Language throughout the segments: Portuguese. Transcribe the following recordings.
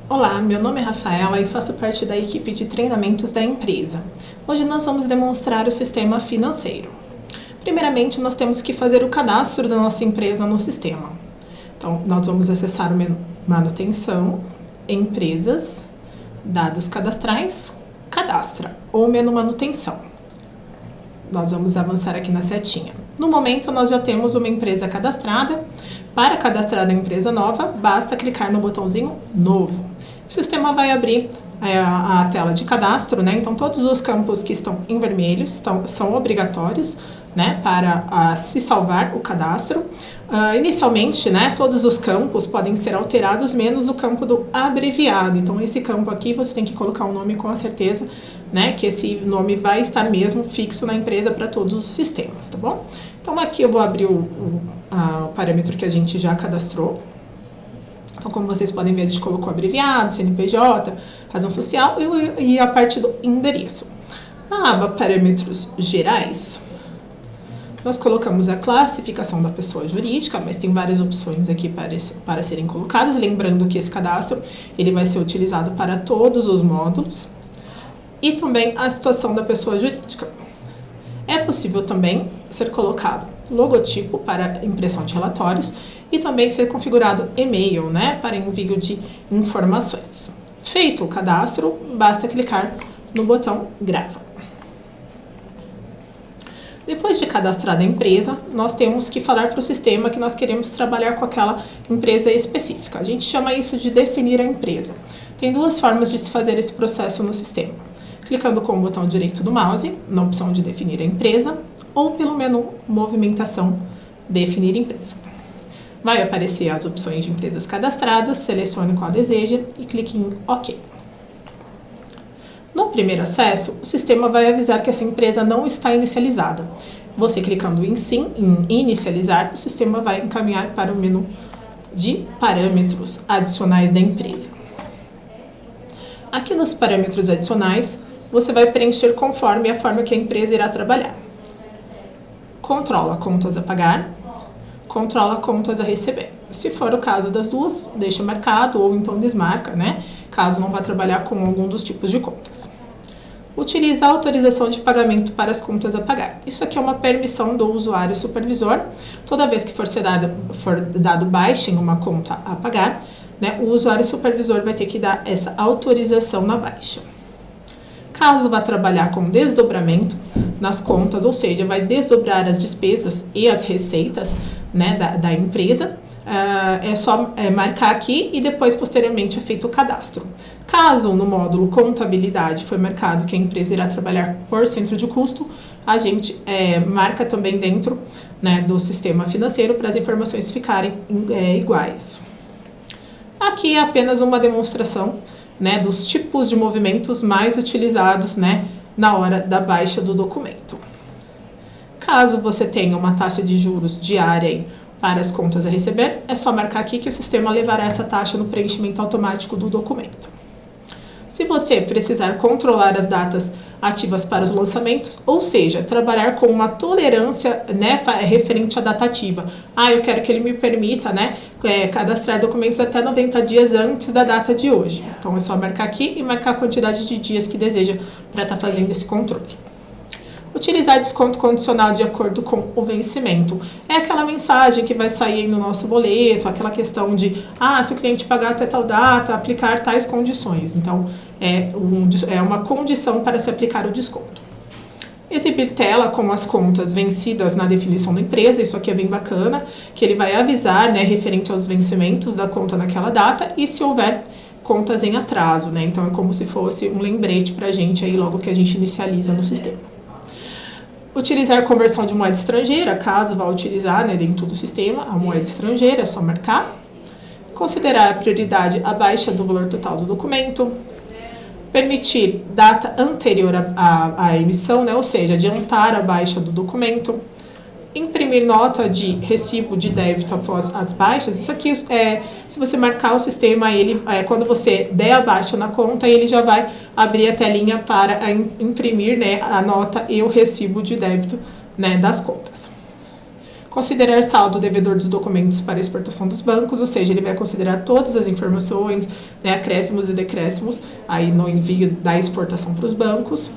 Olá, meu nome é Rafaela e faço parte da equipe de treinamentos da empresa. Hoje nós vamos demonstrar o sistema financeiro. Primeiramente, nós temos que fazer o cadastro da nossa empresa no sistema. Então, nós vamos acessar o menu Manutenção, Empresas, Dados Cadastrais, Cadastra ou menu Manutenção. Nós vamos avançar aqui na setinha. No momento, nós já temos uma empresa cadastrada. Para cadastrar a empresa nova, basta clicar no botãozinho Novo. O sistema vai abrir a tela de cadastro, né? Então, todos os campos que estão em vermelho são obrigatórios, né, para se salvar o cadastro. Inicialmente, né, todos os campos podem ser alterados, menos o campo do abreviado. Então, esse campo aqui você tem que colocar um nome com a certeza, né, que esse nome vai estar mesmo fixo na empresa para todos os sistemas, tá bom? Então, aqui eu vou abrir o parâmetro que a gente já cadastrou. Então, como vocês podem ver, a gente colocou abreviado, CNPJ, razão social e a parte do endereço. Na aba Parâmetros Gerais, nós colocamos a classificação da pessoa jurídica, mas tem várias opções aqui para serem colocadas. Lembrando que esse cadastro ele vai ser utilizado para todos os módulos. E também a situação da pessoa jurídica. É possível também ser colocado logotipo para impressão de relatórios e também ser configurado e-mail, né, para envio de informações. Feito o cadastro, basta clicar no botão Grava. Depois de cadastrada a empresa, nós temos que falar para o sistema que nós queremos trabalhar com aquela empresa específica. A gente chama isso de definir a empresa. Tem duas formas de se fazer esse processo no sistema. Clicando com o botão direito do mouse, na opção de definir a empresa, ou pelo menu Movimentação, Definir empresa. Vai aparecer as opções de empresas cadastradas, selecione qual deseja e clique em OK. No primeiro acesso, o sistema vai avisar que essa empresa não está inicializada. Você clicando em Sim, em Inicializar, o sistema vai encaminhar para o menu de Parâmetros Adicionais da empresa. Aqui nos parâmetros adicionais, você vai preencher conforme a forma que a empresa irá trabalhar. Controla contas a pagar, controla contas a receber. Se for o caso das duas, deixa marcado ou então desmarca, né? Caso não vá trabalhar com algum dos tipos de contas. Utiliza a autorização de pagamento para as contas a pagar. Isso aqui é uma permissão do usuário supervisor. Toda vez que for dado baixa em uma conta a pagar, né, o usuário supervisor vai ter que dar essa autorização na baixa. Caso vá trabalhar com desdobramento nas contas, ou seja, vai desdobrar as despesas e as receitas, né, da empresa, é só marcar aqui e depois, posteriormente, é feito o cadastro. Caso no módulo contabilidade foi marcado que a empresa irá trabalhar por centro de custo, a gente marca também dentro, né, do sistema financeiro para as informações ficarem iguais. Aqui é apenas uma demonstração, né, dos tipos de movimentos mais utilizados, né, na hora da baixa do documento. Caso você tenha uma taxa de juros diária para as contas a receber, é só marcar aqui que o sistema levará essa taxa no preenchimento automático do documento. Se você precisar controlar as datas ativas para os lançamentos, ou seja, trabalhar com uma tolerância, né, referente à data ativa. Eu quero que ele me permita, né, cadastrar documentos até 90 dias antes da data de hoje. Então, é só marcar aqui e marcar a quantidade de dias que deseja para estar fazendo esse controle. Utilizar desconto condicional de acordo com o vencimento. É aquela mensagem que vai sair aí no nosso boleto, aquela questão de, se o cliente pagar até tal data, aplicar tais condições. Então, é uma condição para se aplicar o desconto. Exibir tela com as contas vencidas na definição da empresa, isso aqui é bem bacana, que ele vai avisar, né, referente aos vencimentos da conta naquela data e se houver contas em atraso, né? Então, é como se fosse um lembrete para a gente aí logo que a gente inicializa no sistema. Utilizar conversão de moeda estrangeira, caso vá utilizar, né, dentro do sistema a moeda estrangeira, é só marcar. Considerar a prioridade a baixa do valor total do documento. Permitir data anterior à emissão, né, ou seja, adiantar a baixa do documento. Imprimir nota de recibo de débito após as baixas. Isso aqui, se você marcar o sistema, quando você der a baixa na conta, ele já vai abrir a telinha para imprimir, né, a nota e o recibo de débito, né, das contas. Considerar saldo devedor dos documentos para exportação dos bancos, ou seja, ele vai considerar todas as informações, né, acréscimos e decréscimos, aí no envio da exportação para os bancos.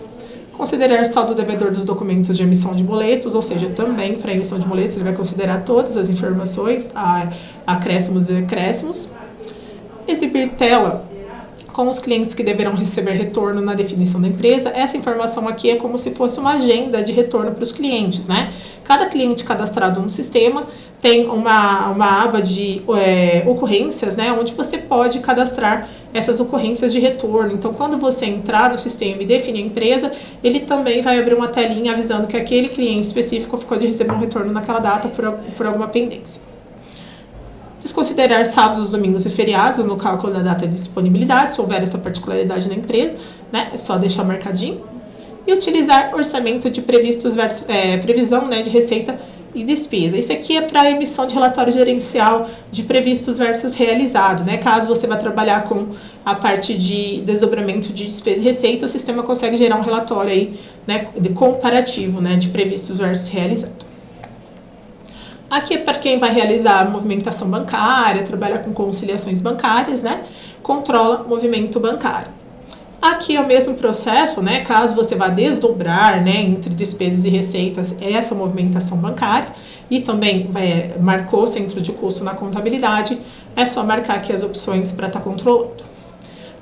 Considerar saldo devedor dos documentos de emissão de boletos, ou seja, também para emissão de boletos ele vai considerar todas as informações, acréscimos e decréscimos. Exibir tela com os clientes que deverão receber retorno na definição da empresa. Essa informação aqui é como se fosse uma agenda de retorno para os clientes, né? Cada cliente cadastrado no sistema tem uma aba de ocorrências, né? Onde você pode cadastrar essas ocorrências de retorno. Então, quando você entrar no sistema e definir a empresa, ele também vai abrir uma telinha avisando que aquele cliente específico ficou de receber um retorno naquela data por alguma pendência. Desconsiderar sábados, domingos e feriados no cálculo da data de disponibilidade, se houver essa particularidade na empresa, né? É só deixar marcadinho. E utilizar orçamento de previstos versus previsão, né, de receita e despesa. Isso aqui é para emissão de relatório gerencial de previstos versus realizado, né? Caso você vá trabalhar com a parte de desdobramento de despesa e receita, o sistema consegue gerar um relatório aí, né, de comparativo, né, de previstos versus realizado. Aqui é para quem vai realizar a movimentação bancária, trabalhar com conciliações bancárias, né? Controla movimento bancário. Aqui é o mesmo processo, né? Caso você vá desdobrar, né, entre despesas e receitas, essa movimentação bancária, e também marcou centro de custo na contabilidade, é só marcar aqui as opções para estar controlando.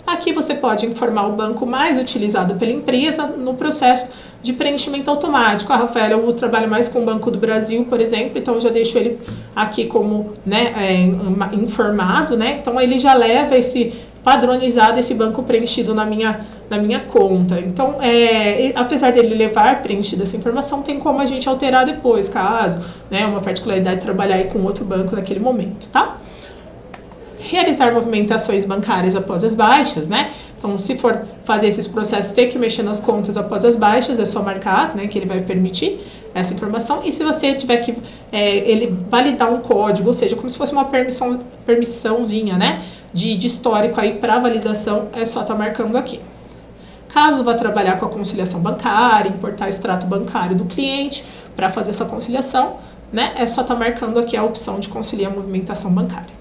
Aqui você pode informar o banco mais utilizado pela empresa no processo de preenchimento automático. Rafael, eu trabalho mais com o Banco do Brasil, por exemplo, então eu já deixo ele aqui como, né, informado, né? Então ele já leva esse padronizado, esse banco preenchido na minha conta. Então, apesar dele levar preenchida essa informação, tem como a gente alterar depois, caso, né, uma particularidade de trabalhar aí com outro banco naquele momento, tá? Realizar movimentações bancárias após as baixas, né? Então, se for fazer esses processos, ter que mexer nas contas após as baixas, é só marcar, né, que ele vai permitir essa informação. E se você tiver que ele validar um código, ou seja, como se fosse uma permissãozinha, né, de histórico aí para validação, é só estar marcando aqui. Caso vá trabalhar com a conciliação bancária, importar extrato bancário do cliente para fazer essa conciliação, né, é só estar marcando aqui a opção de conciliar a movimentação bancária.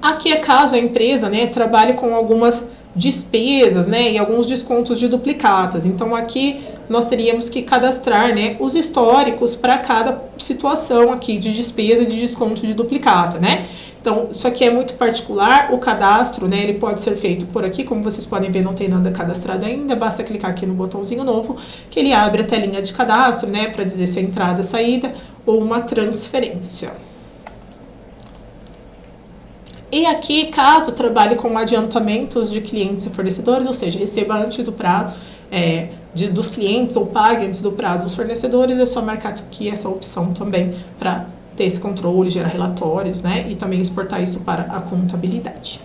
Aqui é caso a empresa, né, trabalhe com algumas despesas, né, e alguns descontos de duplicatas. Então, aqui nós teríamos que cadastrar, né, os históricos para cada situação aqui de despesa e de desconto de duplicata, né. Então, isso aqui é muito particular, o cadastro, né, ele pode ser feito por aqui, como vocês podem ver, não tem nada cadastrado ainda, basta clicar aqui no botãozinho novo, que ele abre a telinha de cadastro, né, para dizer se é entrada, saída ou uma transferência. E aqui, caso trabalhe com adiantamentos de clientes e fornecedores, ou seja, receba antes do prazo dos clientes ou pague antes do prazo dos fornecedores, é só marcar aqui essa opção também para ter esse controle, gerar relatórios, né, e também exportar isso para a contabilidade.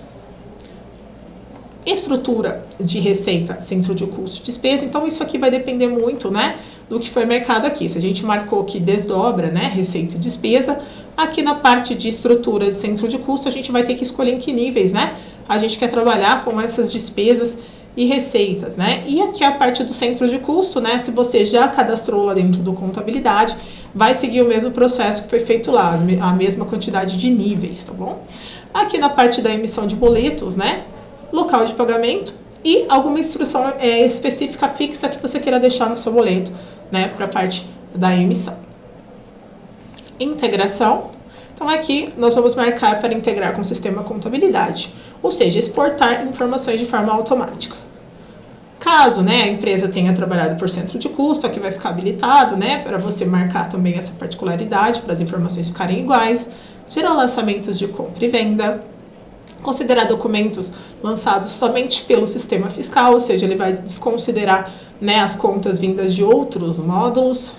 Estrutura de receita, centro de custo e despesa. Então, isso aqui vai depender muito, né, do que foi marcado aqui. Se a gente marcou que desdobra, né, receita e despesa, aqui na parte de estrutura de centro de custo, a gente vai ter que escolher em que níveis, né, a gente quer trabalhar com essas despesas e receitas, né? E aqui a parte do centro de custo, né? Se você já cadastrou lá dentro do contabilidade, vai seguir o mesmo processo que foi feito lá, a mesma quantidade de níveis, tá bom? Aqui na parte da emissão de boletos, né, local de pagamento e alguma instrução específica fixa que você queira deixar no seu boleto, né, para a parte da emissão. Integração. Então, aqui nós vamos marcar para integrar com o sistema contabilidade, ou seja, exportar informações de forma automática. Caso, né, a empresa tenha trabalhado por centro de custo, aqui vai ficar habilitado, né, para você marcar também essa particularidade, para as informações ficarem iguais. Gerar lançamentos de compra e venda. Considerar documentos lançados somente pelo sistema fiscal, ou seja, ele vai desconsiderar, né, as contas vindas de outros módulos.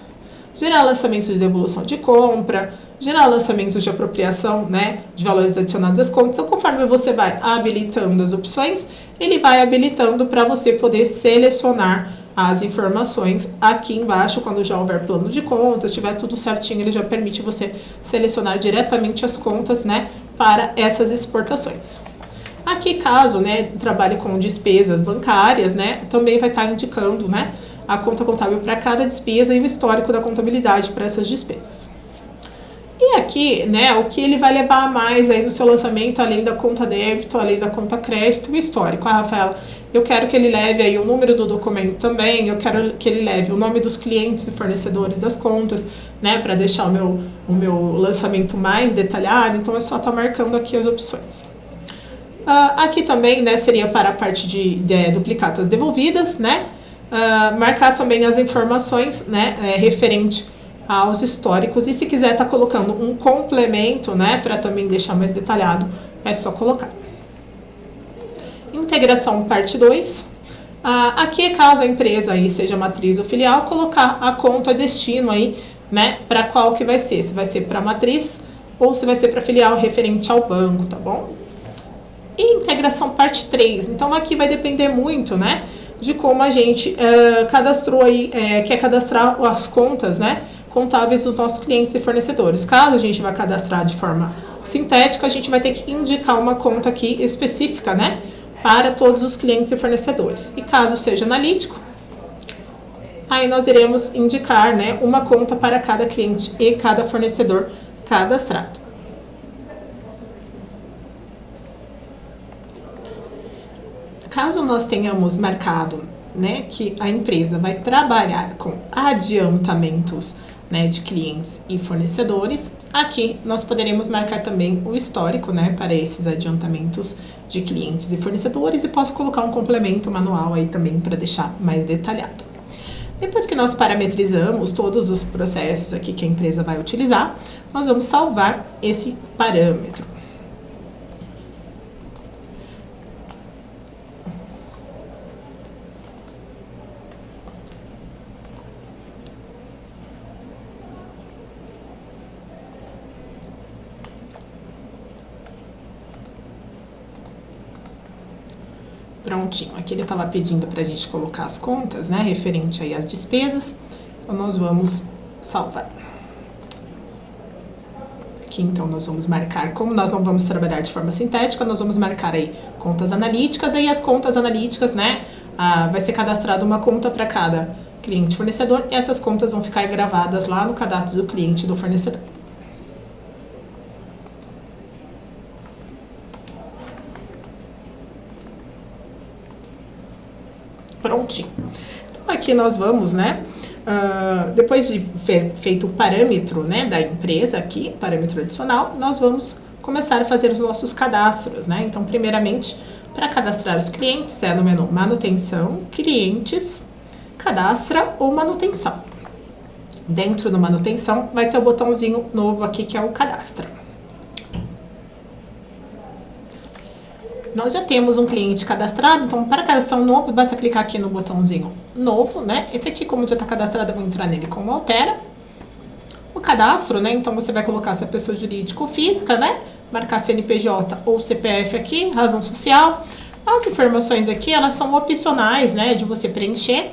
Gerar lançamentos de devolução de compra, gerar lançamentos de apropriação, né, de valores adicionados às contas. Então, conforme você vai habilitando as opções, ele vai habilitando para você poder selecionar as informações aqui embaixo. Quando já houver plano de contas, estiver tudo certinho, ele já permite você selecionar diretamente as contas, né, para essas exportações. Aqui, caso, né, trabalhe com despesas bancárias, né, também vai estar indicando, né, a conta contábil para cada despesa e o histórico da contabilidade para essas despesas. E aqui, né, o que ele vai levar a mais aí no seu lançamento, além da conta débito, além da conta crédito, o histórico. Ah, Rafaela, eu quero que ele leve aí o número do documento também, eu quero que ele leve o nome dos clientes e fornecedores das contas, né, para deixar o meu lançamento mais detalhado. Então é só estar marcando aqui as opções. Aqui também, né, seria para a parte de duplicatas devolvidas, né, marcar também as informações, né, referente aos históricos, e se quiser estar colocando um complemento, né, para também deixar mais detalhado, é só colocar. Integração parte 2. Aqui, caso a empresa aí seja matriz ou filial, colocar a conta destino aí, né, para qual que vai ser, se vai ser para matriz ou se vai ser para filial referente ao banco, tá bom? E integração parte 3, então aqui vai depender muito, né, de como a gente cadastrou aí, quer cadastrar as contas, né, contábeis dos nossos clientes e fornecedores. Caso a gente vai cadastrar de forma sintética, a gente vai ter que indicar uma conta aqui específica, né, para todos os clientes e fornecedores. E caso seja analítico, aí nós iremos indicar, né, uma conta para cada cliente e cada fornecedor cadastrado. Caso nós tenhamos marcado, né, que a empresa vai trabalhar com adiantamentos, né, de clientes e fornecedores, aqui nós poderemos marcar também o histórico, né, para esses adiantamentos de clientes e fornecedores, e posso colocar um complemento manual aí também para deixar mais detalhado. Depois que nós parametrizamos todos os processos aqui que a empresa vai utilizar, nós vamos salvar esse parâmetro. Prontinho, aqui ele estava pedindo para a gente colocar as contas, né, referente aí às despesas, então nós vamos salvar. Aqui então nós vamos marcar, como nós não vamos trabalhar de forma sintética, nós vamos marcar aí contas analíticas, aí as contas analíticas, né, vai ser cadastrada uma conta para cada cliente fornecedor, e essas contas vão ficar gravadas lá no cadastro do cliente e do fornecedor. Prontinho. Então aqui nós vamos, né, depois de feito o parâmetro, né, da empresa aqui, parâmetro adicional, nós vamos começar a fazer os nossos cadastros, né. Então, primeiramente, para cadastrar os clientes, é no menu manutenção, clientes, cadastra ou manutenção. Dentro do manutenção vai ter o botãozinho novo aqui, que é o cadastra. Nós já temos um cliente cadastrado, então para cadastrar um novo, basta clicar aqui no botãozinho novo, né? Esse aqui, como já está cadastrado, eu vou entrar nele como altera. O cadastro, né? Então você vai colocar se é pessoa jurídica ou física, né? Marcar CNPJ ou CPF aqui, razão social. As informações aqui, elas são opcionais, né? De você preencher.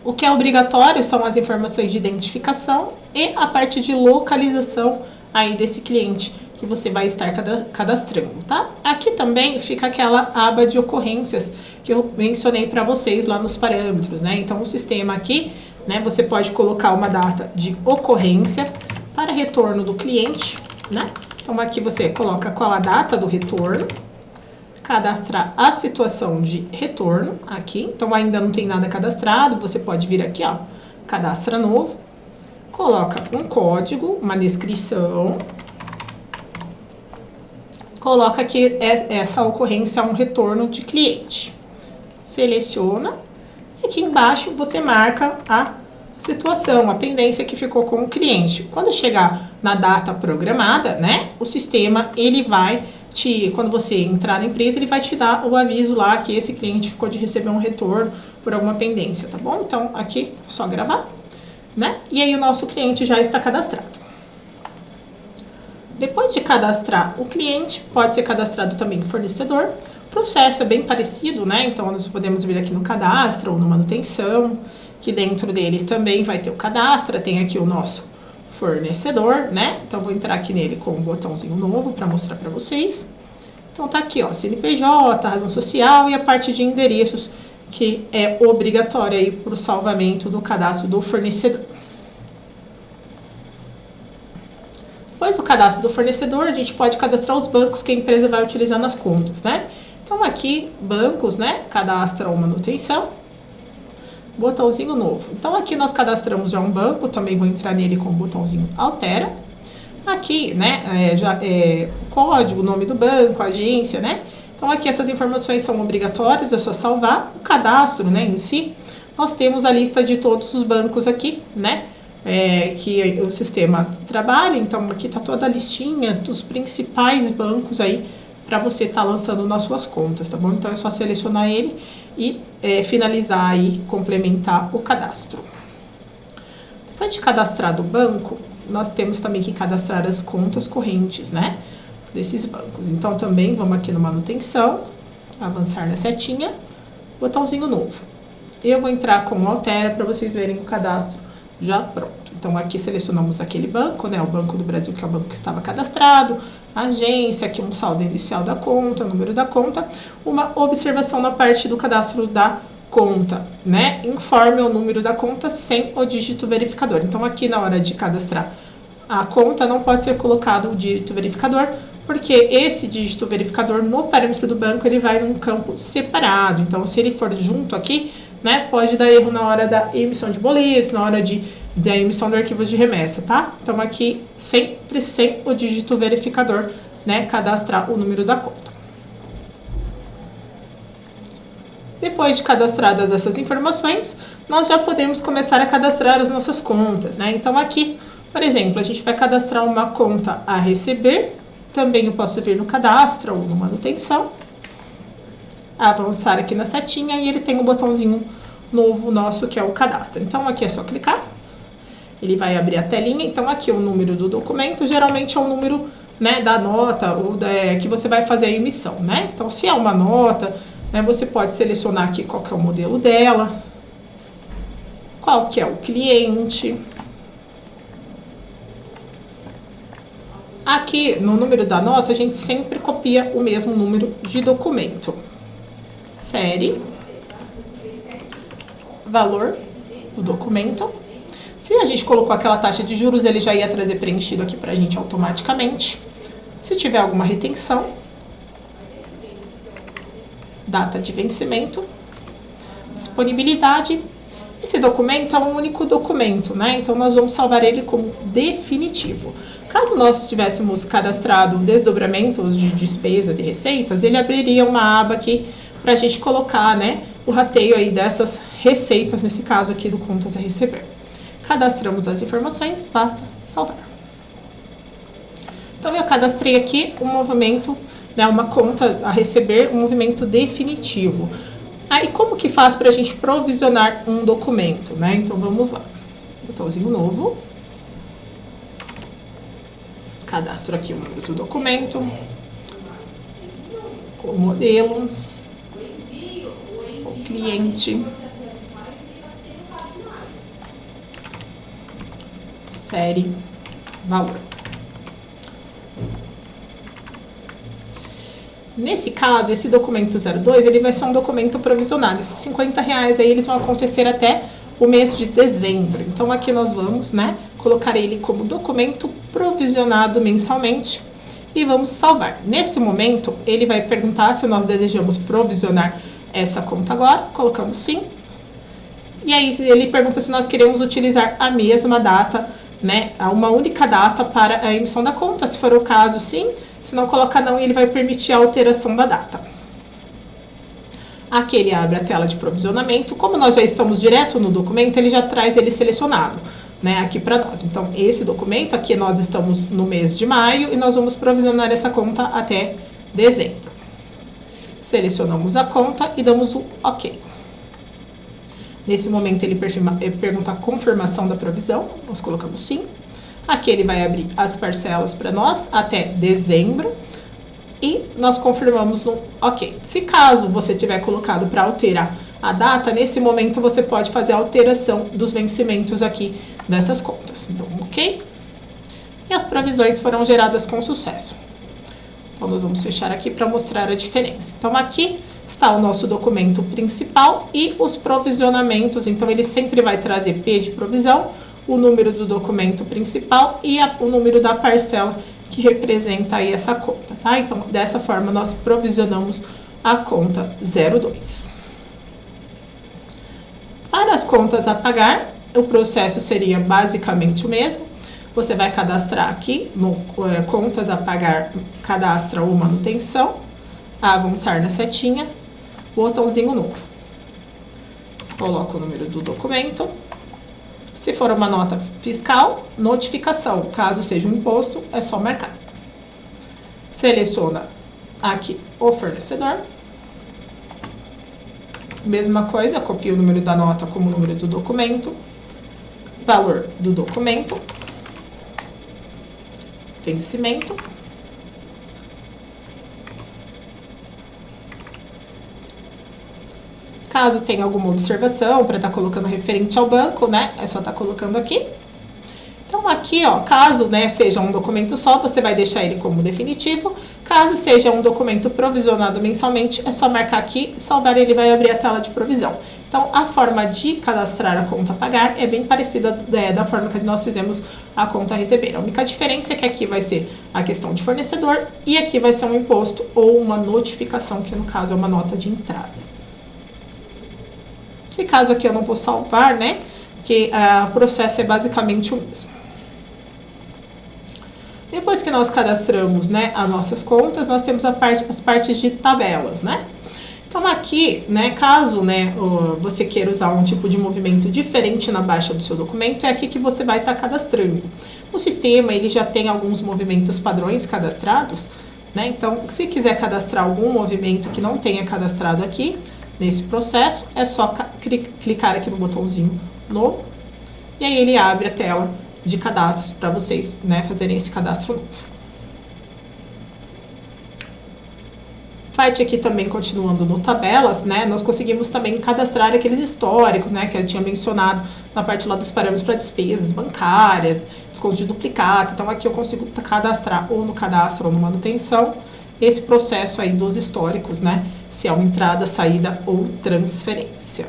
O que é obrigatório são as informações de identificação e a parte de localização aí desse cliente que você vai estar cadastrando, tá? Aqui também fica aquela aba de ocorrências que eu mencionei para vocês lá nos parâmetros, né? Então, o sistema aqui, né, você pode colocar uma data de ocorrência para retorno do cliente, né? Então, aqui você coloca qual a data do retorno, cadastrar a situação de retorno aqui. Então, ainda não tem nada cadastrado, você pode vir aqui, ó, cadastra novo, coloca um código, uma descrição, coloca que essa ocorrência é um retorno de cliente. Seleciona e aqui embaixo você marca a situação, a pendência que ficou com o cliente. Quando chegar na data programada, né, o sistema ele vai quando você entrar na empresa, ele vai te dar o aviso lá que esse cliente ficou de receber um retorno por alguma pendência, tá bom? Então aqui só gravar, né? E aí o nosso cliente já está cadastrado. Depois de cadastrar o cliente, pode ser cadastrado também o fornecedor. O processo é bem parecido, né? Então, nós podemos vir aqui no cadastro ou no manutenção, que dentro dele também vai ter o cadastro, tem aqui o nosso fornecedor, né? Então, vou entrar aqui nele com um botãozinho novo para mostrar para vocês. Então, tá aqui, ó, CNPJ, razão social e a parte de endereços, que é obrigatória aí para o salvamento do cadastro do fornecedor. Depois do cadastro do fornecedor, a gente pode cadastrar os bancos que a empresa vai utilizar nas contas, né? Então aqui, bancos, né? Cadastra ou manutenção. Botãozinho novo. Então aqui nós cadastramos já um banco, também vou entrar nele com o botãozinho altera. Aqui, né, código, nome do banco, agência, né? Então aqui essas informações são obrigatórias, é só salvar. O cadastro, né, em si, nós temos a lista de todos os bancos aqui, né? Que o sistema trabalha, então aqui tá toda a listinha dos principais bancos aí para você estar lançando nas suas contas, tá bom? Então é só selecionar ele e finalizar aí, complementar o cadastro. Depois de cadastrado o banco, nós temos também que cadastrar as contas correntes, né? Desses bancos. Então também vamos aqui no manutenção, avançar na setinha, botãozinho novo. Eu vou entrar com o altera para vocês verem o cadastro já pronto. Então aqui selecionamos aquele banco, né, o Banco do Brasil, que é o banco que estava cadastrado, a agência, aqui um saldo inicial da conta, número da conta, uma observação na parte do cadastro da conta, né, informe o número da conta sem o dígito verificador. Então aqui na hora de cadastrar a conta não pode ser colocado o dígito verificador, porque esse dígito verificador no parâmetro do banco ele vai num campo separado. Então se ele for junto aqui, né, pode dar erro na hora da emissão de boletos, na hora da emissão de arquivos de remessa, tá? Então aqui sempre sem o dígito verificador, né, cadastrar o número da conta. Depois de cadastradas essas informações, nós já podemos começar a cadastrar as nossas contas, né? Então aqui, por exemplo, a gente vai cadastrar uma conta a receber, também eu posso vir no cadastro ou no manutenção, avançar aqui na setinha e ele tem um botãozinho novo nosso que é o cadastro. Então aqui é só clicar, ele vai abrir a telinha. Então aqui o número do documento geralmente é o número, né, da nota ou que você vai fazer a emissão, né? Então se é uma nota, né, você pode selecionar aqui qual que é o modelo dela, qual que é o cliente. Aqui no número da nota a gente sempre copia o mesmo número de documento. Série, valor do documento. Se a gente colocou aquela taxa de juros, ele já ia trazer preenchido aqui pra gente automaticamente. Se tiver alguma retenção, data de vencimento, disponibilidade. Esse documento é um único documento, né? Então nós vamos salvar ele como definitivo. Caso nós tivéssemos cadastrado desdobramentos de despesas e receitas, ele abriria uma aba aqui para a gente colocar, né, o rateio aí dessas receitas, nesse caso aqui do contas a receber. Cadastramos as informações, basta salvar. Então eu cadastrei aqui um movimento, né, uma conta a receber, um movimento definitivo. Aí como que faz para a gente provisionar um documento, né? Então vamos lá. Botãozinho novo. Cadastro aqui o número do documento, o modelo, o cliente, série, valor. Nesse caso, esse documento 02, ele vai ser um documento provisionado. Esses R$50 aí, eles vão acontecer até o mês de dezembro. Então, aqui nós vamos, né, colocar ele como documento provisionado mensalmente e vamos salvar. Nesse momento, ele vai perguntar se nós desejamos provisionar essa conta agora. Colocamos sim. E aí, ele pergunta se nós queremos utilizar a mesma data, né, uma única data para a emissão da conta. Se for o caso, sim. Se não colocar não, ele vai permitir a alteração da data. Aqui ele abre a tela de provisionamento. Como nós já estamos direto no documento, ele já traz ele selecionado, né, aqui para nós. Então, esse documento aqui nós estamos no mês de maio e nós vamos provisionar essa conta até dezembro. Selecionamos a conta e damos o OK. Nesse momento ele pergunta a confirmação da provisão. Nós colocamos sim. Aqui ele vai abrir as parcelas para nós até dezembro e nós confirmamos no OK. Se caso você tiver colocado para alterar a data, nesse momento você pode fazer a alteração dos vencimentos aqui dessas contas. Então, OK? E as provisões foram geradas com sucesso. Então, nós vamos fechar aqui para mostrar a diferença. Então, aqui está o nosso documento principal e os provisionamentos. Então, ele sempre vai trazer P de provisão, o número do documento principal e o número da parcela que representa aí essa conta, tá? Então, dessa forma, nós provisionamos a conta 02. Para as contas a pagar, o processo seria basicamente o mesmo. Você vai cadastrar aqui no contas a pagar, cadastra ou manutenção, avançar na setinha, botãozinho novo. Coloca o número do documento. Se for uma nota fiscal, notificação. Caso seja um imposto, é só marcar. Seleciona aqui o fornecedor. Mesma coisa, copia o número da nota como o número do documento. Valor do documento. Vencimento. Caso tenha alguma observação para estar colocando referente ao banco, né? É só estar colocando aqui. Então, aqui, ó, caso, né, seja um documento só, você vai deixar ele como definitivo. Caso seja um documento provisionado mensalmente, é só marcar aqui, salvar, ele vai abrir a tela de provisão. Então, a forma de cadastrar a conta a pagar é bem parecida da forma que nós fizemos a conta a receber. A única diferença é que aqui vai ser a questão de fornecedor e aqui vai ser um imposto ou uma notificação, que no caso é uma nota de entrada. Esse caso aqui eu não vou salvar, né? Porque o processo é basicamente o mesmo. Depois que nós cadastramos, né, as nossas contas, nós temos as partes de tabelas, né? Então aqui, né, caso, né, você queira usar um tipo de movimento diferente na baixa do seu documento, é aqui que você vai estar cadastrando. O sistema, ele já tem alguns movimentos padrões cadastrados, né? Então, se quiser cadastrar algum movimento que não tenha cadastrado aqui, nesse processo, é só clicar aqui no botãozinho novo, e aí ele abre a tela de cadastro para vocês, né, fazerem esse cadastro novo. Parte aqui também, continuando no tabelas, né, nós conseguimos também cadastrar aqueles históricos, né, que eu tinha mencionado na parte lá dos parâmetros para despesas bancárias, desconto de duplicata. Então aqui eu consigo cadastrar ou no cadastro ou no manutenção esse processo aí dos históricos, né, se é uma entrada, saída ou transferência.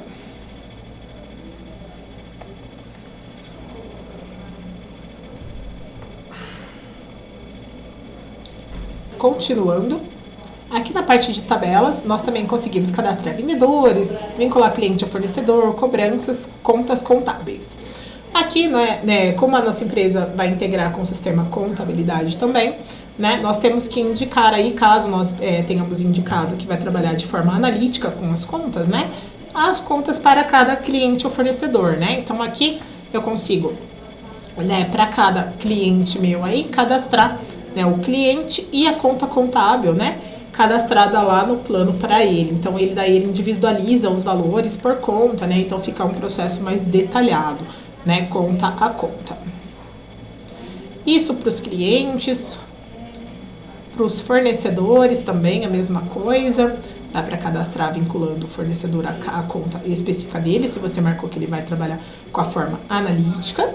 Continuando, aqui na parte de tabelas, nós também conseguimos cadastrar vendedores, vincular cliente a fornecedor, cobranças, contas contábeis. Aqui, né, como a nossa empresa vai integrar com o sistema contabilidade também, né, nós temos que indicar aí, caso nós tenhamos indicado que vai trabalhar de forma analítica com as contas, né, as contas para cada cliente ou fornecedor, né. Então, aqui eu consigo, né, para cada cliente meu aí, cadastrar, né, o cliente e a conta contábil, né, cadastrada lá no plano para ele. Então, ele individualiza os valores por conta, né, então fica um processo mais detalhado, né, conta a conta. Isso para os clientes, para os fornecedores também a mesma coisa. Dá para cadastrar vinculando o fornecedor à conta específica dele, se você marcou que ele vai trabalhar com a forma analítica.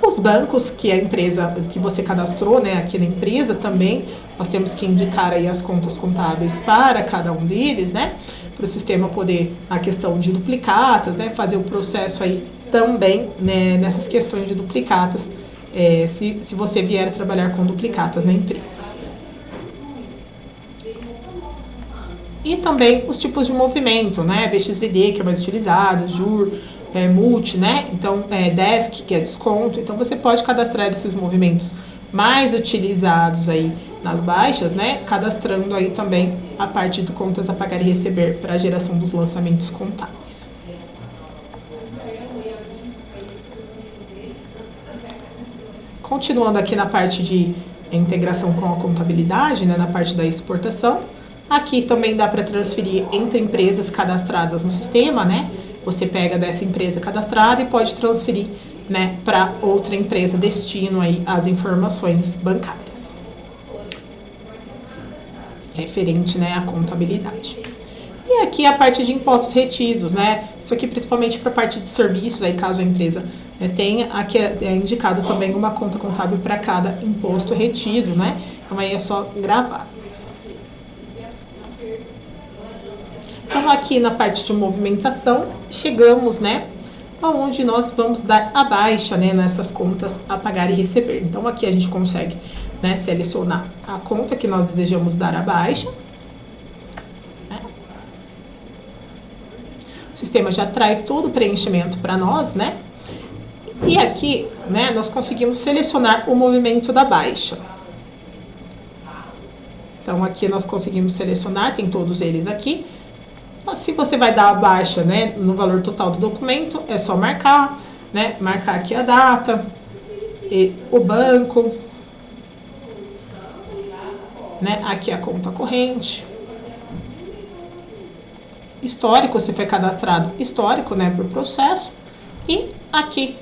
Os bancos que a empresa, que você cadastrou, né, aqui na empresa também, nós temos que indicar aí as contas contábeis para cada um deles, né, para o sistema poder, a questão de duplicatas, né, fazer o processo aí também, né, nessas questões de duplicatas, se você vier a trabalhar com duplicatas na empresa. E também os tipos de movimento, né, BXVD, que é mais utilizado, JUR, multi, né, então desk, que é desconto. Então você pode cadastrar esses movimentos mais utilizados aí nas baixas, né, cadastrando aí também a parte de contas a pagar e receber para a geração dos lançamentos contábeis. Continuando aqui na parte de integração com a contabilidade, né, na parte da exportação, aqui também dá para transferir entre empresas cadastradas no sistema, né? Você pega dessa empresa cadastrada e pode transferir, né, para outra empresa destino aí as informações bancárias. Referente, né, à contabilidade. E aqui a parte de impostos retidos, né? Isso aqui principalmente para a parte de serviços, aí caso a empresa tenha, aqui é indicado também uma conta contábil para cada imposto retido, né? Então aí é só gravar. Então aqui na parte de movimentação, chegamos, né, onde nós vamos dar a baixa, né, nessas contas a pagar e receber. Então, aqui a gente consegue, né, selecionar a conta que nós desejamos dar a baixa. O sistema já traz todo o preenchimento para nós, né? E aqui, né, nós conseguimos selecionar o movimento da baixa. Então, aqui nós conseguimos selecionar, tem todos eles aqui. Se você vai dar a baixa, né, no valor total do documento, é só marcar, né, marcar aqui a data, e o banco, né, aqui a conta corrente, histórico, se foi cadastrado histórico, né, por processo, e aqui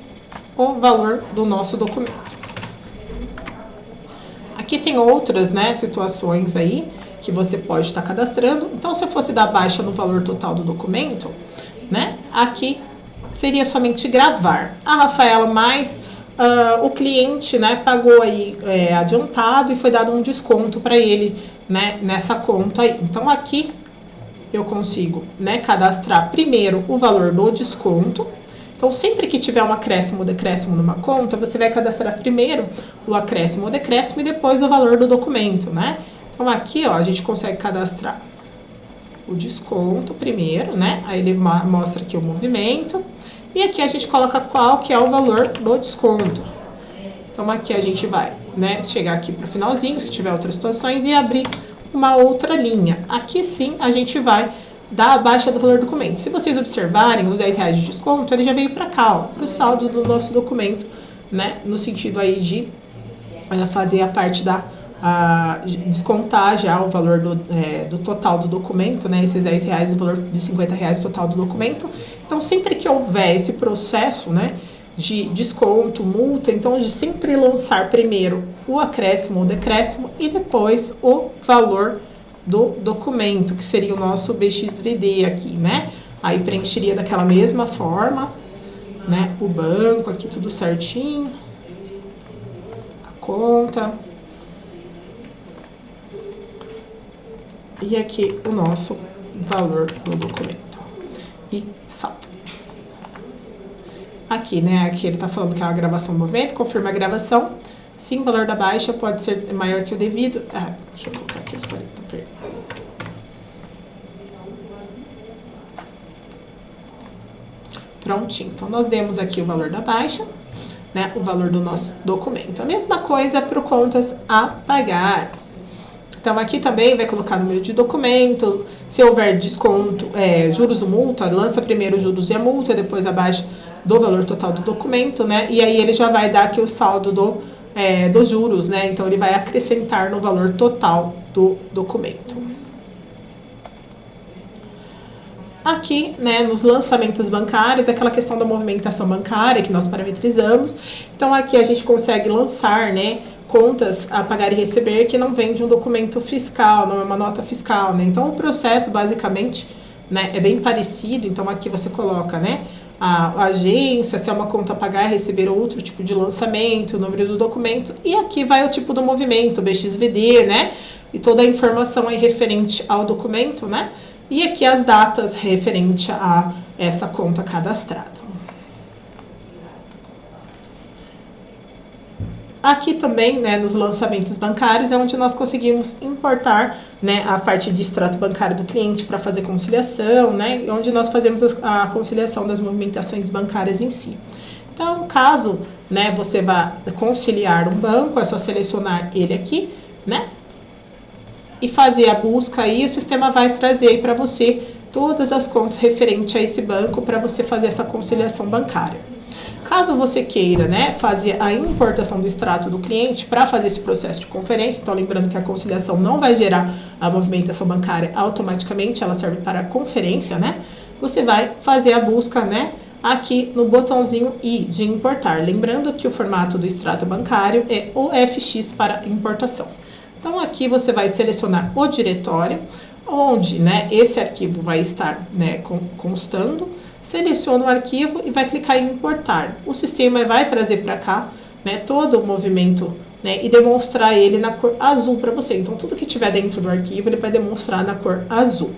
o valor do nosso documento. Aqui tem outras, né, situações aí que você pode estar cadastrando. Então, se eu fosse dar baixa no valor total do documento, né, aqui seria somente gravar. A Rafaela mais o cliente, né, pagou aí adiantado e foi dado um desconto para ele, né, nessa conta aí. Então, aqui eu consigo, né, cadastrar primeiro o valor do desconto. Então, sempre que tiver um acréscimo ou decréscimo numa conta, você vai cadastrar primeiro o acréscimo ou decréscimo e depois o valor do documento, né? Então, aqui, ó, a gente consegue cadastrar o desconto primeiro, né? Aí ele mostra aqui o movimento. E aqui a gente coloca qual que é o valor do desconto. Então, aqui a gente vai, né, chegar aqui para o finalzinho, se tiver outras situações, e abrir uma outra linha. Aqui, sim, a gente vai dar a baixa do valor do documento. Se vocês observarem, os R$10 de desconto, ele já veio para cá, ó, para o saldo do nosso documento, né? No sentido aí de fazer a parte da... descontar já o valor do total do documento, né? Esses R$10, o valor de R$50 total do documento. Então, sempre que houver esse processo, né, de desconto, multa, então de sempre lançar primeiro o acréscimo ou decréscimo e depois o valor do documento, que seria o nosso BXVD aqui, né? Aí preencheria daquela mesma forma, né? O banco aqui tudo certinho, a conta. E aqui o nosso valor do documento. E salva. Aqui, né? Aqui ele tá falando que é uma gravação do movimento, confirma a gravação. Sim, o valor da baixa pode ser maior que o devido. Deixa eu colocar aqui os 40, perdão. Prontinho. Então, nós demos aqui o valor da baixa, né? O valor do nosso documento. A mesma coisa para o contas a pagar. Então, aqui também vai colocar o número de documento, se houver desconto, juros ou multa, lança primeiro os juros e a multa, depois a baixa do valor total do documento, né? E aí ele já vai dar aqui o saldo dos juros, né? Então, ele vai acrescentar no valor total do documento. Aqui, né, nos lançamentos bancários, aquela questão da movimentação bancária que nós parametrizamos. Então, aqui a gente consegue lançar, né, contas a pagar e receber que não vem de um documento fiscal, não é uma nota fiscal, né? Então, o processo, basicamente, né, é bem parecido. Então, aqui você coloca, né, a agência, se é uma conta a pagar, receber outro tipo de lançamento, o número do documento, e aqui vai o tipo do movimento, BXVD, né, e toda a informação aí referente ao documento, né, e aqui as datas referente a essa conta cadastrada. Aqui também, né, nos lançamentos bancários, é onde nós conseguimos importar, né, a parte de extrato bancário do cliente para fazer conciliação, né, onde nós fazemos a conciliação das movimentações bancárias em si. Então, caso, né, você vá conciliar um banco, é só selecionar ele aqui, né, e fazer a busca aí, o sistema vai trazer aí para você todas as contas referentes a esse banco para você fazer essa conciliação bancária. Caso você queira, né, fazer a importação do extrato do cliente para fazer esse processo de conferência, então lembrando que a conciliação não vai gerar a movimentação bancária automaticamente, ela serve para a conferência, né? Você vai fazer a busca, né, aqui no botãozinho I de importar. Lembrando que o formato do extrato bancário é OFX para importação. Então aqui você vai selecionar o diretório, onde, né, esse arquivo vai estar, né, constando. Seleciona o arquivo e vai clicar em importar. O sistema vai trazer para cá, né, todo o movimento, né, e demonstrar ele na cor azul para você. Então, tudo que tiver dentro do arquivo, ele vai demonstrar na cor azul.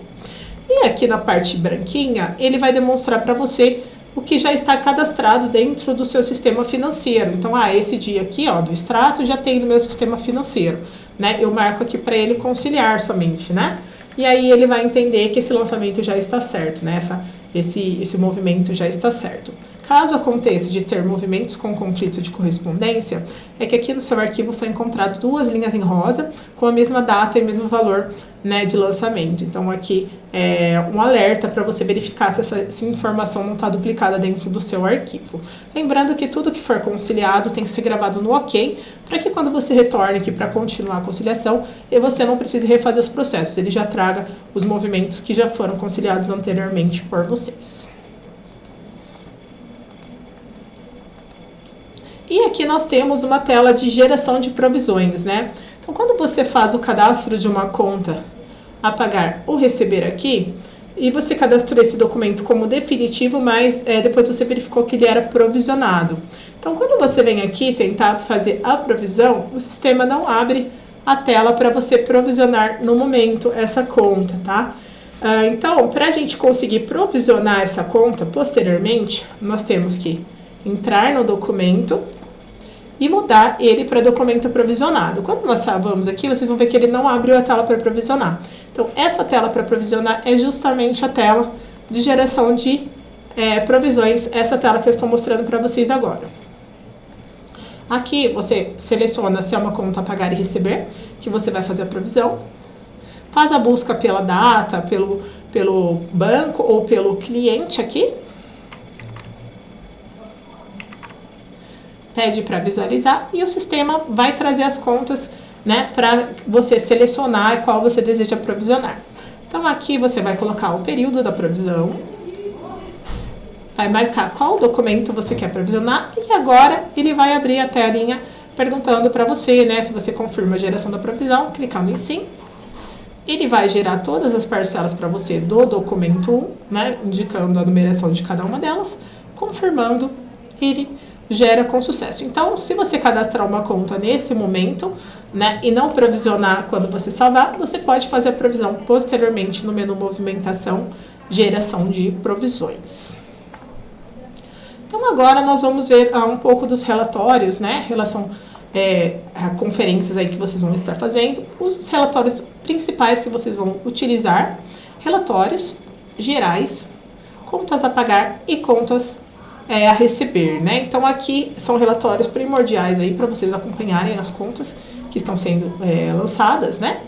E aqui na parte branquinha, ele vai demonstrar para você o que já está cadastrado dentro do seu sistema financeiro. Então, esse dia aqui, ó, do extrato já tem no meu sistema financeiro, né? Eu marco aqui para ele conciliar somente, né? E aí ele vai entender que esse lançamento já está certo, né? Esse movimento já está certo. Caso aconteça de ter movimentos com conflito de correspondência, é que aqui no seu arquivo foi encontrado 2 linhas em rosa com a mesma data e mesmo valor, né, de lançamento. Então aqui é um alerta para você verificar se essa informação não está duplicada dentro do seu arquivo. Lembrando que tudo que for conciliado tem que ser gravado no OK, para que quando você retorne aqui para continuar a conciliação, você não precise refazer os processos, ele já traga os movimentos que já foram conciliados anteriormente por vocês. E aqui nós temos uma tela de geração de provisões, né? Então, quando você faz o cadastro de uma conta a pagar ou receber aqui, e você cadastrou esse documento como definitivo, mas depois você verificou que ele era provisionado. Então, quando você vem aqui tentar fazer a provisão, o sistema não abre a tela para você provisionar no momento essa conta, tá? Então, para a gente conseguir provisionar essa conta posteriormente, nós temos que entrar no documento e mudar ele para documento provisionado. Quando nós salvamos aqui, vocês vão ver que ele não abriu a tela para provisionar. Então, essa tela para provisionar é justamente a tela de geração de provisões, essa tela que eu estou mostrando para vocês agora. Aqui você seleciona se é uma conta a pagar e receber, que você vai fazer a provisão. Faz a busca pela data, pelo banco ou pelo cliente aqui. Pede para visualizar e o sistema vai trazer as contas, né, para você selecionar qual você deseja provisionar. Então aqui você vai colocar o período da provisão, vai marcar qual documento você quer provisionar e agora ele vai abrir a telinha perguntando para você, né, se você confirma a geração da provisão, clicando em sim. Ele vai gerar todas as parcelas para você do documento 1, né, indicando a numeração de cada uma delas, confirmando, ele gera com sucesso. Então, se você cadastrar uma conta nesse momento, né, e não provisionar quando você salvar, você pode fazer a provisão posteriormente no menu movimentação, geração de provisões. Então, agora nós vamos ver um pouco dos relatórios, né, relação a conferências aí que vocês vão estar fazendo, os relatórios principais que vocês vão utilizar, relatórios gerais, contas a pagar e contas a receber, né? Então aqui são relatórios primordiais aí para vocês acompanharem as contas que estão sendo lançadas, né?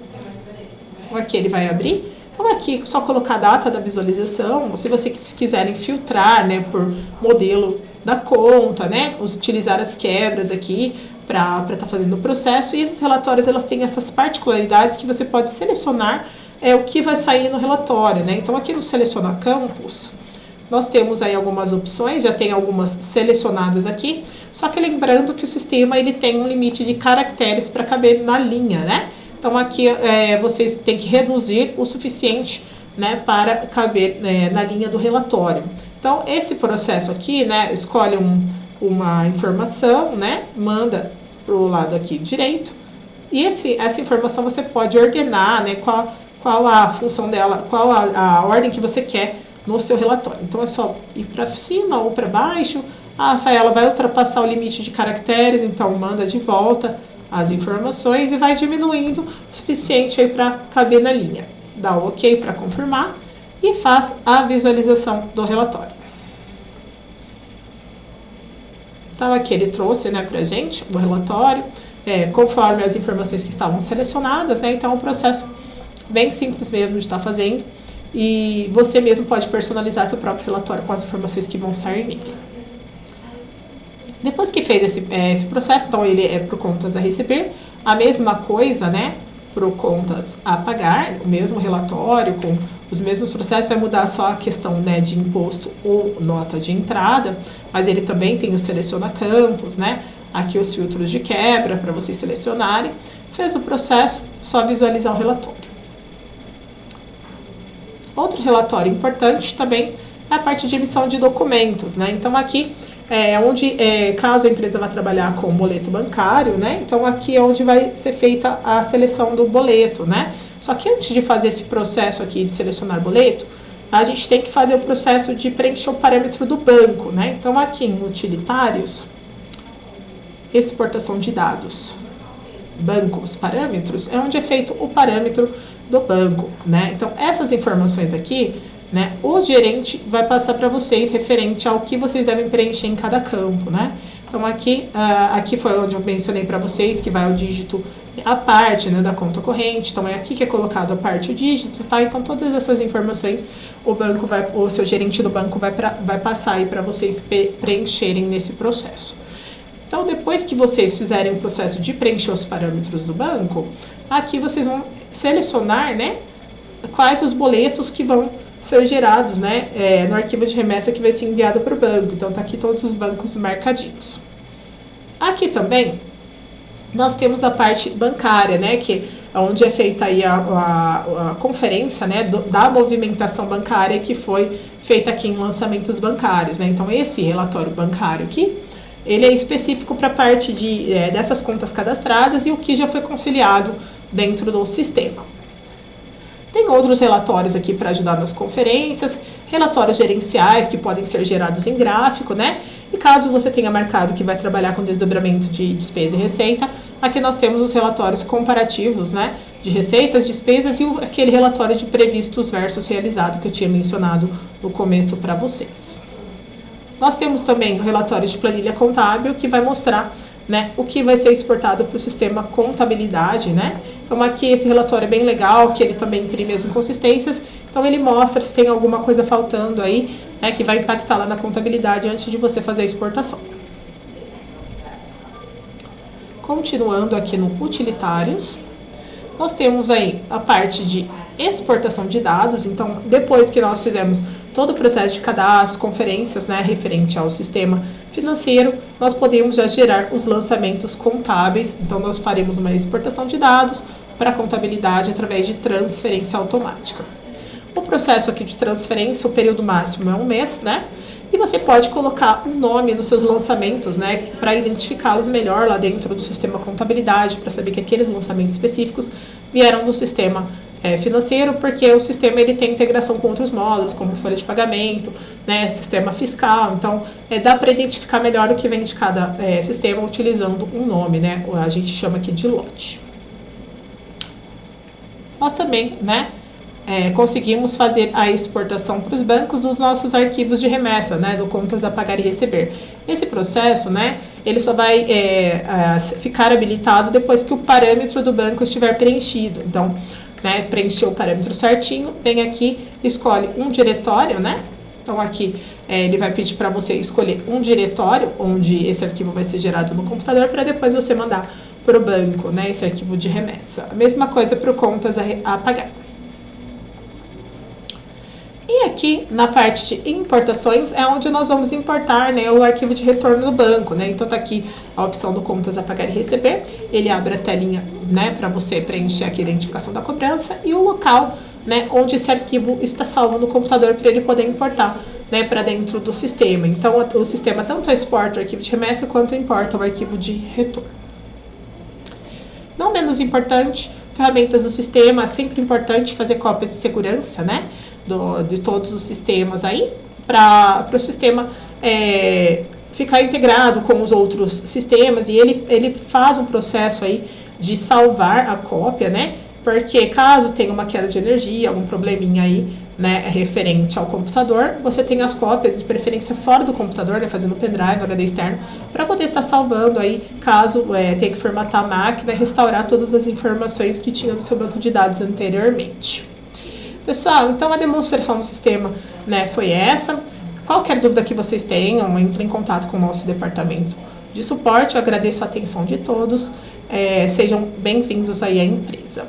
Então aqui ele vai abrir. Então aqui só colocar a data da visualização, se vocês quiserem filtrar, né, por modelo da conta, né, utilizar as quebras aqui para estar fazendo o processo. E esses relatórios, elas têm essas particularidades que você pode selecionar o que vai sair no relatório, né? Então aqui no Seleciona Campos, nós temos aí algumas opções, já tem algumas selecionadas aqui, só que lembrando que o sistema ele tem um limite de caracteres para caber na linha, né? Então aqui vocês têm que reduzir o suficiente, né, para caber na linha do relatório. Então esse processo aqui, né, escolhe uma informação, né, manda para o lado aqui direito, e essa informação você pode ordenar, né, qual a função dela, qual a ordem que você quer no seu relatório. Então é só ir para cima ou para baixo. A Rafaela vai ultrapassar o limite de caracteres, então manda de volta as informações e vai diminuindo o suficiente aí para caber na linha. Dá o OK para confirmar e faz a visualização do relatório. Então aqui ele trouxe, né, pra gente o relatório, conforme as informações que estavam selecionadas, né? Então é um processo bem simples mesmo de estar fazendo. E você mesmo pode personalizar seu próprio relatório com as informações que vão sair nele. Depois que fez esse processo, então ele é por contas a receber, a mesma coisa, né, por contas a pagar, o mesmo relatório, com os mesmos processos, vai mudar só a questão, né, de imposto ou nota de entrada, mas ele também tem o Seleciona Campos, né, aqui os filtros de quebra para vocês selecionarem. Fez o processo, só visualizar o relatório. Outro relatório importante também é a parte de emissão de documentos, né? Então aqui onde, caso a empresa vá trabalhar com boleto bancário, né? Então aqui é onde vai ser feita a seleção do boleto, né? Só que antes de fazer esse processo aqui de selecionar boleto, a gente tem que fazer o processo de preencher o parâmetro do banco, né? Então, aqui em utilitários, exportação de dados, bancos, parâmetros, é onde é feito o parâmetro do banco, né? Então, essas informações aqui, né, o gerente vai passar para vocês referente ao que vocês devem preencher em cada campo, né? Então, aqui foi onde eu mencionei para vocês que vai o dígito a parte, né, da conta corrente. Então, é aqui que é colocado a parte, o dígito, tá? Então, todas essas informações o seu gerente do banco vai passar aí para vocês preencherem nesse processo. Então, depois que vocês fizerem o processo de preencher os parâmetros do banco, aqui vocês vão selecionar, né, quais os boletos que vão ser gerados, né, no arquivo de remessa que vai ser enviado para o banco. Então, tá aqui todos os bancos marcadinhos. Aqui também nós temos a parte bancária, né, que é onde é feita aí a conferência, né, da movimentação bancária que foi feita aqui em lançamentos bancários, né. Então, esse relatório bancário aqui, ele é específico para a parte dessas contas cadastradas e o que já foi conciliado dentro do sistema. Tem outros relatórios aqui para ajudar nas conferências, relatórios gerenciais que podem ser gerados em gráfico, né? E caso você tenha marcado que vai trabalhar com desdobramento de despesa e receita, aqui nós temos os relatórios comparativos, né? De receitas, despesas e aquele relatório de previstos versus realizado que eu tinha mencionado no começo para vocês. Nós temos também o relatório de planilha contábil que vai mostrar, né, o que vai ser exportado para o sistema contabilidade, né? Então, aqui esse relatório é bem legal, que ele também imprime as inconsistências. Então, ele mostra se tem alguma coisa faltando aí, né, que vai impactar lá na contabilidade antes de você fazer a exportação. Continuando aqui no utilitários, nós temos aí a parte de exportação de dados. Então, depois que nós fizemos todo o processo de cadastro, conferências, né, referente ao sistema financeiro, nós podemos já gerar os lançamentos contábeis. Então, nós faremos uma exportação de dados para a contabilidade através de transferência automática. O processo aqui de transferência, o período máximo é 1 mês, né? E você pode colocar um nome nos seus lançamentos, né, para identificá-los melhor lá dentro do sistema contabilidade, para saber que aqueles lançamentos específicos vieram do sistema financeiro, porque o sistema ele tem integração com outros módulos, como folha de pagamento, né, sistema fiscal. Então, dá para identificar melhor o que vem de cada sistema utilizando um nome, né? A gente chama aqui de lote. Nós também, né, conseguimos fazer a exportação para os bancos dos nossos arquivos de remessa, né, do contas a pagar e receber. Esse processo, né, ele só vai ficar habilitado depois que o parâmetro do banco estiver preenchido. Então, né, preencher o parâmetro certinho, vem aqui, escolhe um diretório, né? Então, aqui ele vai pedir para você escolher um diretório onde esse arquivo vai ser gerado no computador para depois você mandar para o banco, né, esse arquivo de remessa. A mesma coisa para o contas a pagar. E aqui, na parte de importações, é onde nós vamos importar, né, o arquivo de retorno do banco, né? Então, tá aqui a opção do contas a pagar e receber. Ele abre a telinha, né, para você preencher aqui a identificação da cobrança e o local, né, onde esse arquivo está salvo no computador para ele poder importar, né, para dentro do sistema. Então, o sistema tanto exporta o arquivo de remessa quanto importa o arquivo de retorno. Não menos importante, ferramentas do sistema, é sempre importante fazer cópia de segurança, né, de todos os sistemas aí, para o sistema ficar integrado com os outros sistemas, e ele faz um processo aí de salvar a cópia, né, porque caso tenha uma queda de energia, algum probleminha aí, né, referente ao computador, você tem as cópias, de preferência fora do computador, né, fazendo pendrive, no HD externo, para poder estar salvando aí, caso tenha que formatar a máquina e restaurar todas as informações que tinha no seu banco de dados anteriormente. Pessoal, então a demonstração do sistema, né, foi essa. Qualquer dúvida que vocês tenham, entre em contato com o nosso departamento de suporte. Eu agradeço a atenção de todos. Sejam bem-vindos aí à empresa.